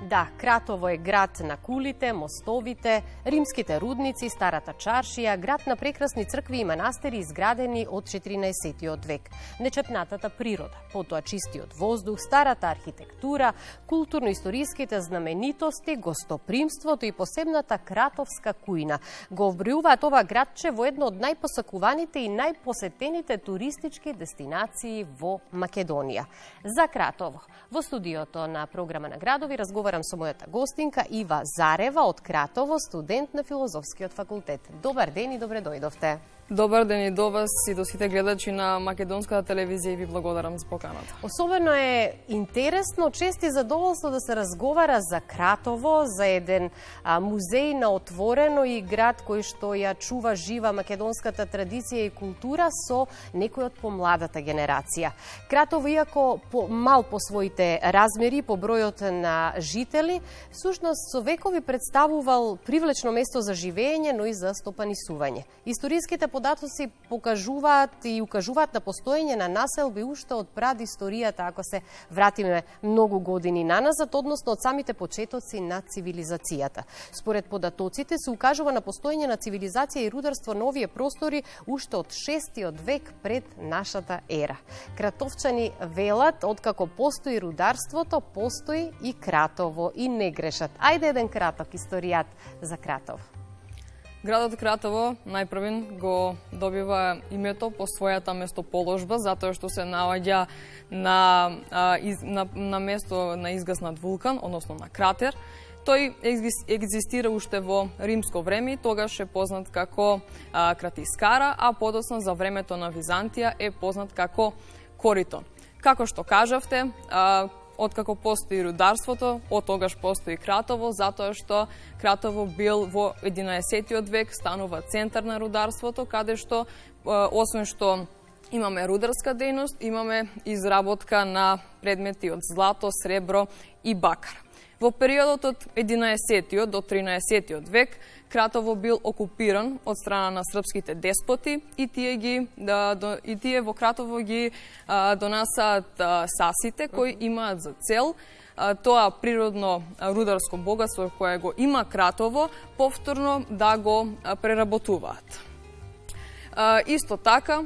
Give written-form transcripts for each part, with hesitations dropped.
Да, Кратово е град на кулите, мостовите, римските рудници, старата чаршија, град на прекрасни цркви и манастири изградени од 14 век. Нечепнатата природа, потоа чистиот воздух, старата архитектура, културно-историските знаменитости, гостопримството и посебната кратовска кујна го вбројуваат ова градче во едно од најпосакуваните и најпосетените туристички дестинации во Македонија. За Кратово, во студиото на програма на градови разговарам со мојата гостинка Ива Зарева од Кратово, студент на Филозофскиот факултет. Добар ден и добре дојдовте. Добар ден и до вас и до сите гледачи на македонската телевизија и ви благодарам за поканата. Особено е интересно, чест и задоволство да се разговара за Кратово, за еден музеј на отворено и град кој што ја чува жива македонската традиција и култура со некој од помладата генерација. Кратово, иако мал по своите размери, по бројот на жители, всушност со векови представувал привлечно место за живење, но и за стопанисување. Историските податоци покажуваат и укажуваат на постоење на населби уште од прадисторијата, ако се вратиме многу години наназад, односно од самите почетоци на цивилизацијата. Според податоците се укажува на постоење на цивилизација и рударство на овие простори уште од 6 век пред нашата ера. Кратовчани велат, откако постои рударството, постои и Кратово и не грешат. Ајде еден краток историјат за Кратово. Градот Кратово најпрвен го добива името по својата местоположба, затоа што се наоѓа на место на изгаснат вулкан, односно на кратер. Тој екзистира уште во римско време и тогаш е познат како Кратискара, а подоцна за времето на Византија е познат како Коритон. Како што кажавте, откако постои рударството, од тогаш постои Кратово, затоа што Кратово бил во 11 век, станува центар на рударството, каде што, освен што имаме рударска дејност, имаме изработка на предмети од злато, сребро и бакар. Во периодот од 11 до 13 век, Кратово бил окупиран од страна на српските деспоти и тие во Кратово ги донасаат сасите кои имаат за цел тоа природно рударско богатство кое го има Кратово повторно да го преработуваат. Исто така,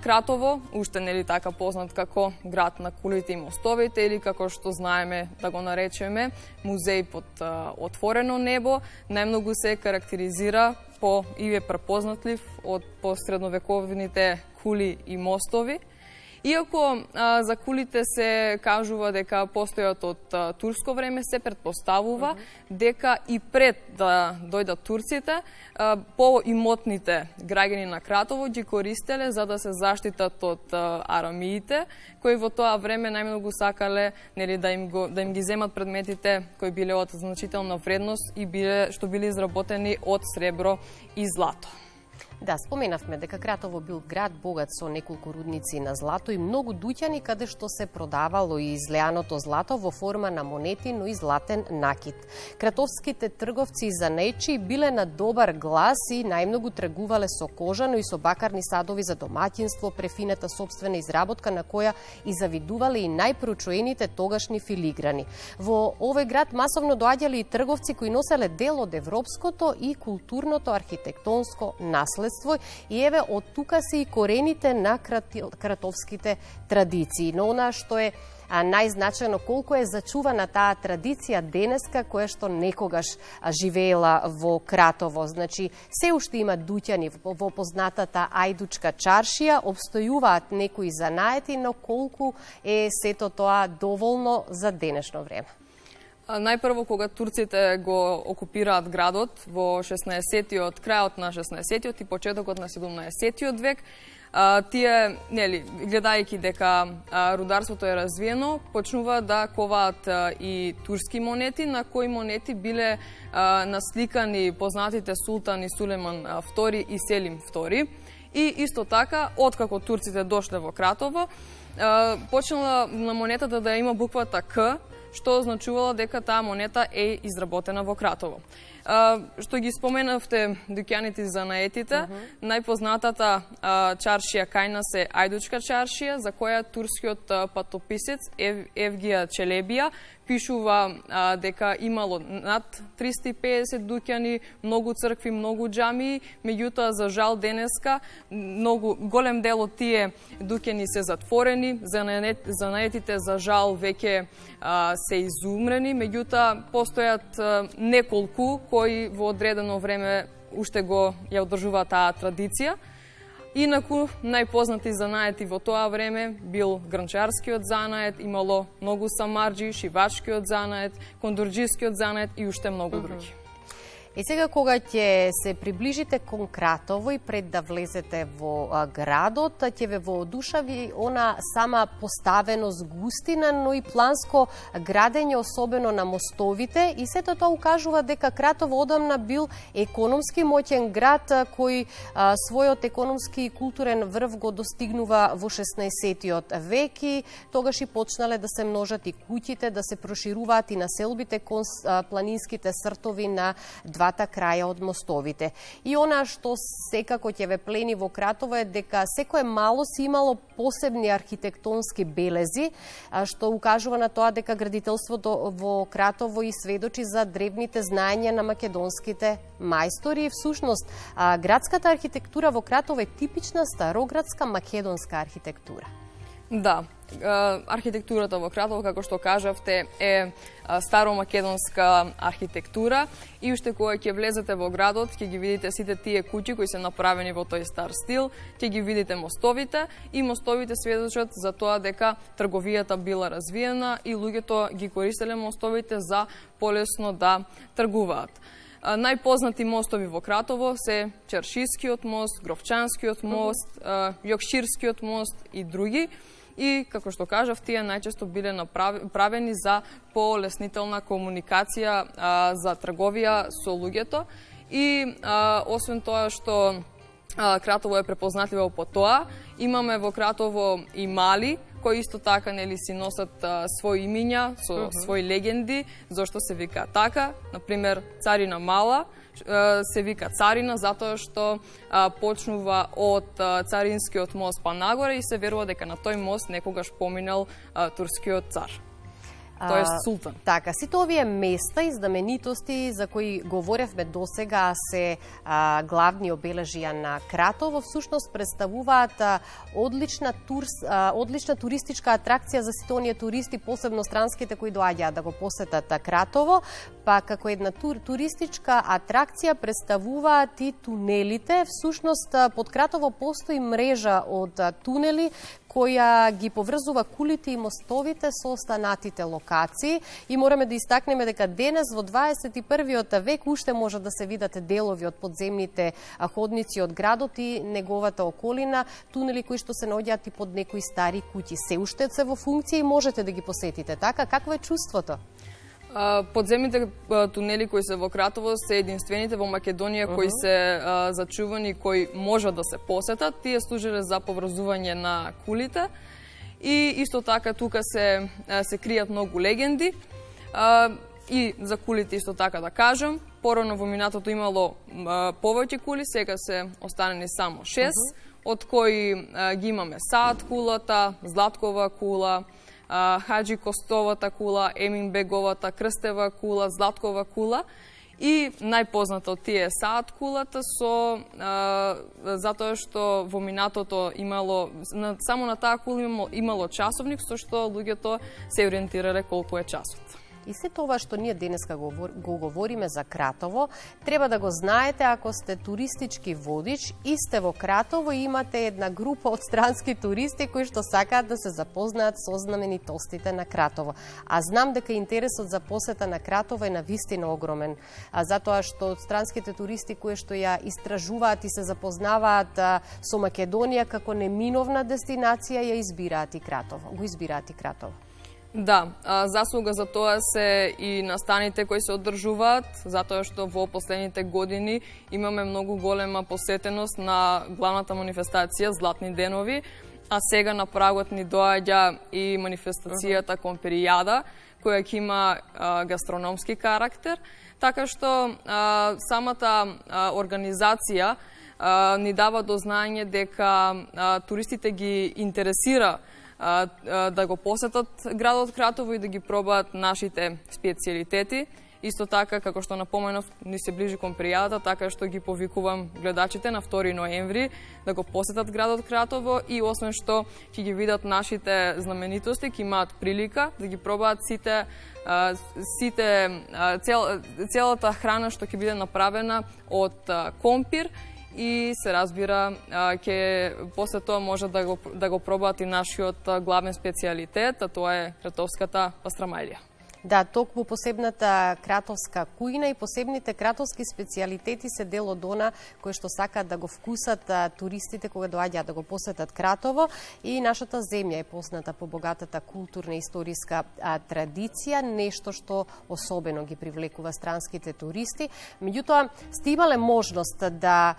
Кратово, уште нели така познат како град на кулите и мостовите или како што знаеме да го наречеме музеј под отворено небо, најмногу се карактеризира и е препознатлив по средновековните кули и мостови. Иако за кулите се кажува дека постојат од турско време, се претпоставува дека и пред да дојдат турците, поимотните граѓани на Кратово ги користеле за да се заштитат од арамиите, кои во тоа време најмногу сакале нели да им ги земат предметите кои биле од значителна вредност и што биле изработени од сребро и злато. Да, споменавме дека Кратово бил град богат со неколку рудници на злато и многу дуќани каде што се продавало и излеаното злато во форма на монети, но и златен накит. Кратовските трговци и занечи биле на добар глас и најмногу тргувале со кожано и со бакарни садови за домаќинство, префината собствена изработка на која и завидувале и најпрочуените тогашни филиграни. Во овој град масовно доаѓале и трговци кои носеле дел од европското и културното архитектонско наследство. И еве од тука се и корените на кратовските традиции. Но она што е најзначајно, колку е зачувана таа традиција денеска која што некогаш живеела во Кратово. Значи, се уште има дуќани во познатата ајдучка чаршија, обстојуваат некои занаети, но колку е сето тоа доволно за денешно време? Најпрво, кога турците го окупираат градот во крајот на 16 и почетокот на 17 век, тие, нели, гледајќи дека рударството е развиено, почнуваат да коваат и турски монети, на кои монети биле насликани познатите султани Сулеман II и Селим II. И исто така, откако турците дошле во Кратово, почнала на монетата да има буквата К, што означувало дека таа монета е изработена во Кратово. Што ги споменавте дуќаните за наетите, најпознатата чаршија кај нас е Ајдучка чаршија, за која турскиот патописец Евгија Челебија пишува дека имало над 350 дуќани, многу цркви, многу џамии, меѓутоа за жал денеска многу голем дел од тие дуќани се затворени, за наетите за жал веќе се изумрени, меѓутоа постојат неколку кои во одредено време уште го ја одржува таа традиција. Инаку, најпознати занаети во тоа време бил гранчарскиот занает, имало многу самарџи, шивачкиот занает, кондурџискиот занает и уште многу други. И сега кога ќе се приближите кон Кратово и пред да влезете во градот, ќе ве воодушави она сама поставеност, густина, но и планско градење, особено на мостовите, и сето тоа укажува дека Кратово одамна бил економски моќен град кој својот економски и културен врв го достигнува во 16-тиот век и тогаш и почнале да се множат и куќите, да се прошируваат и населбите кон планинските сртови на двата краја од мостовите. И она што секако ќе ве плени во Кратово е дека секое мало си имало посебни архитектонски белези, што укажува на тоа дека градителството во Кратово и сведочи за древните знаења на македонските мајстори. И всушност, градската архитектура во Кратово е типична староградска македонска архитектура. Да, архитектурата во Кратово, како што кажавте, е старомакедонска архитектура и уште кога ќе влезете во градот, ќе ги видите сите тие куќи кои се направени во тој стар стил, ќе ги видите мостовите и мостовите сведочат за тоа дека трговијата била развиена и луѓето ги користеле мостовите за полесно да тргуваат. Најпознати мостови во Кратово се Чаршискиот мост, Гровчанскиот мост, Јокширскиот мост и други. И, како што кажав, тие најчесто биле правени за полеснителна комуникација за трговија со луѓето. И, освен тоа што Кратово е препознатливо по тоа, имаме во Кратово и мали, кои исто така нели си носат своји имиња, со своји легенди, зошто се вика така. Например, Царина Мала се вика Царина затоа што почнува од Царинскиот мост па нагоре и се верува дека на тој мост некогаш поминал турскиот цар. Тоест султан. Така, сите овие места и знаменитости за кои говоревме досега се главни обележија на Кратово, всушност представуваат одлична туристичка атракција за сите оние туристи, посебно странските кои доаѓаат да го посетат Кратово, па како една туристичка атракција представуваат и тунелите. Всушност под Кратово постои мрежа од тунели која ги поврзува кулите и мостовите со останатите локации и мораме да истакнеме дека денес во 21-виот век уште може да се видат делови од подземните ходници од градот и неговата околина, тунели кои што се наоѓаат и под некои стари куќи. Се уште се во функција и можете да ги посетите, така? Какво е чувството? Подземните тунели кои се во Кратово се единствените во Македонија кои се зачувани, кои можат да се посетат. Тие служеле за поврзување на кулите и исто така тука се кријат многу легенди. И за кулите исто така да кажам, порано во минатото имало повеќе кули, сега се останени само 6, од кои ги имаме Саат кулата, Златкова кула, Хаджи Костовата кула, Емин Беговата, Крстева кула, Златкова кула и најпозната од тие Саат кулата затоа што во минатото имало, само на таа кула имало часовник со што луѓето се ориентирале колку е часот. И се тоа што ние денеска го говориме за Кратово, треба да го знаете ако сте туристички водич и сте во Кратово и имате една група од странски туристи кои што сакаат да се запознаат со знаменитостите на Кратово. А знам дека интересот за посета на Кратово е навистина огромен, затоа што странските туристи кои што ја истражуваат и се запознаваат со Македонија како неминовна дестинација ја избираат и Кратово, го избираат и Кратово. Да, заслуга за тоа се и настаните кои се одржуваат, затоа што во последните години имаме многу голема посетеност на главната манифестација Златни денови, а сега на прагот ни доаѓа и манифестацијата Компиријада, која ќе има гастрономски карактер. Така што самата организација ни дава до знаење дека туристите ги интересира да го посетат градот Кратово и да ги пробаат нашите специјалитети. Исто така, како што напоменав, ни се ближи кон пријадата, така што ги повикувам гледачите на 2 ноември да го посетат градот Кратово и освен што ќе ги видат нашите знаменитости, ќе имаат прилика да ги пробаат целата храна што ќе биде направена од компир и се разбира ќе после тоа може да го пробаат и нашиот главен специјалитет, а тоа е кратовската пастрамајлија. Да, токму посебната кратовска кујна и посебните кратовски специјалитети се дел од она кои што сакаат да го вкусат туристите кога доаѓаат да го посетат Кратово, и нашата земја е позната по богатата културна и историска традиција, нешто што особено ги привлекува странските туристи. Меѓутоа, сте имале можност да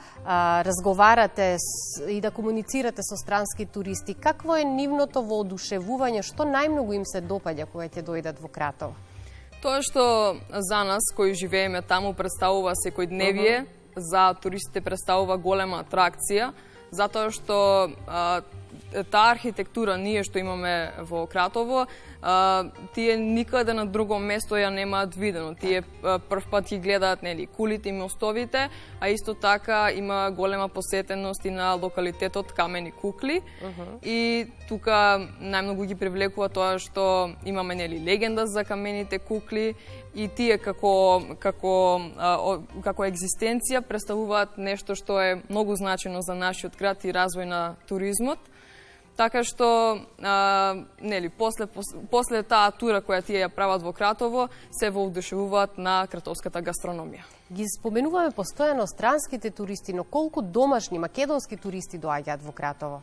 разговарате и да комуницирате со странски туристи. Какво е нивното воодушевување, што најмногу им се допаѓа кога ќе дојдат во Кратово? Тоа што за нас кои живееме таму представува секојдневие, за туристите представува голема атракција, затоа што таа архитектура ние што имаме во Кратово, тие никаде на друго место ја немаат видено. Тие прв пат ги гледаат кулите и мостовите, а исто така има голема посетеност и на локалитетот Камени кукли. И тука најмногу ги привлекува тоа што имаме легенда за камените кукли и тие како екзистенција представуваат нешто што е многу значено за нашиот град и развој на туризмот. Така што, после таа тура која тие ја прават во Кратово, се воодушевуваат на кратовската гастрономија. Ги споменуваме постојано странските туристи, но колку домашни, македонски туристи доаѓаат во Кратово?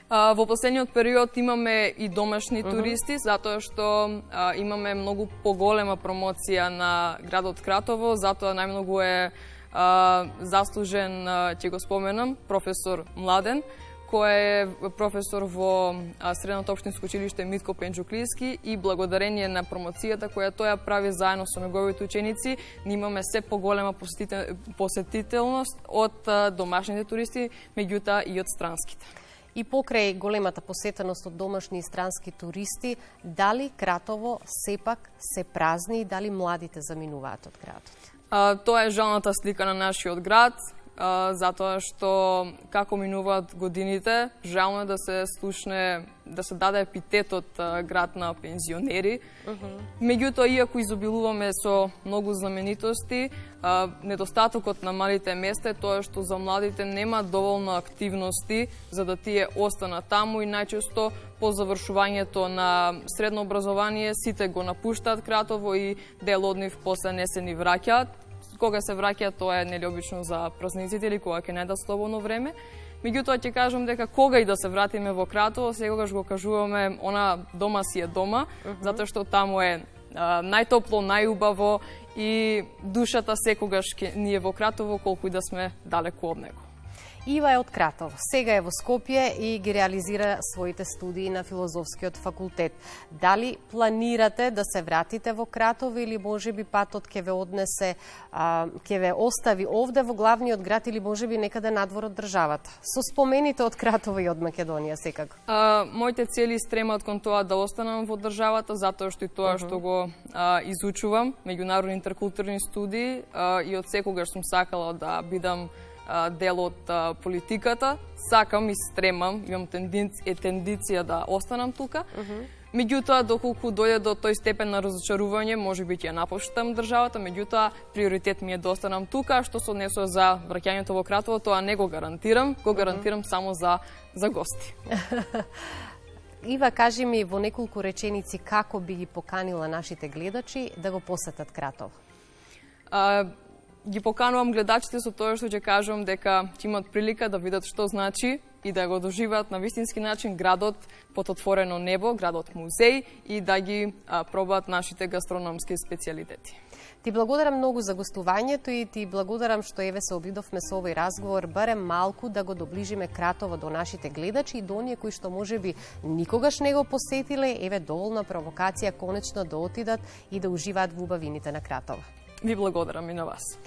Во последниот период имаме и домашни туристи, затоа што имаме многу поголема промоција на градот Кратово, затоа најмногу е заслужен, ќе го споменам, професор Младен, кој е професор во Средното општинско училиште Митко Пенџуклиски, и благодарение на промоцијата која тој ја прави заедно со неговите ученици, ние имаме се поголема посетителност од домашните туристи, меѓутоа и од странските. И покрај големата посетеност од домашни и странски туристи, дали Кратово сепак се празни и дали младите заминуваат од градот? Тоа е жалната слика на нашиот град, затоа што како минуваат годините, жално е да се слушне, да се даде епитетот град на пензионери. Меѓутоа, иако изобилуваме со многу знаменитости, недостатокот на малите места е тоа што за младите нема доволно активности за да тие останат таму, и најчесто по завршувањето на средно образование сите го напуштаат Кратово и дел од нив после не се ни враќаат. Кога се враќаат, тоа е необично за празниците или кога ќе најдат слободно време. Меѓутоа ќе кажам дека кога и да се вратиме во Кратово, секогаш го кажуваме она дома си е дома, затоа што таму е најтопло, најубаво и душата секогаш ни е во Кратово, колку и да сме далеку од него. Ива е од Кратово, сега е во Скопје и ги реализира своите студии на Филозофскиот факултет. Дали планирате да се вратите во Кратово или можеби патот ќе ве однесе, ќе ве остави овде во главниот град или можеби некаде надвор од државата? Со спомените од Кратово и од Македонија секако. Моите цели стремат кон тоа да останам во државата, затоа што и тоа што го изучувам, меѓународни интеркултурни студии, и од секогаш сум сакала да бидам дел од политиката. Сакам и стремам, имам тендиција да останам тука. Меѓутоа, доколку дојде до тој степен на разочарување, можеби ќе напуштам државата, меѓутоа приоритет ми е да останам тука. Што се однесува за враќањето во Кратово, тоа не го гарантирам, го гарантирам само за гости. Ива, кажи ми во неколку реченици како би ги поканила нашите гледачи да го посетат Кратово? Ги поканувам гледачите со тоа што ќе кажам дека ќе имат прилика да видат што значи и да го доживеат на вистински начин градот под отворено небо, градот музеј, и да ги пробаат нашите гастрономски специјалитети. Ти благодарам многу за гостувањето и ти благодарам што еве се обидовме со овој разговор барем малку да го доближиме Кратово до нашите гледачи и до оние кои што можеби никогаш не го посетиле, еве доволна провокација конечно да отидат и да уживаат во убавините на Кратово. Ви благодарам и на вас.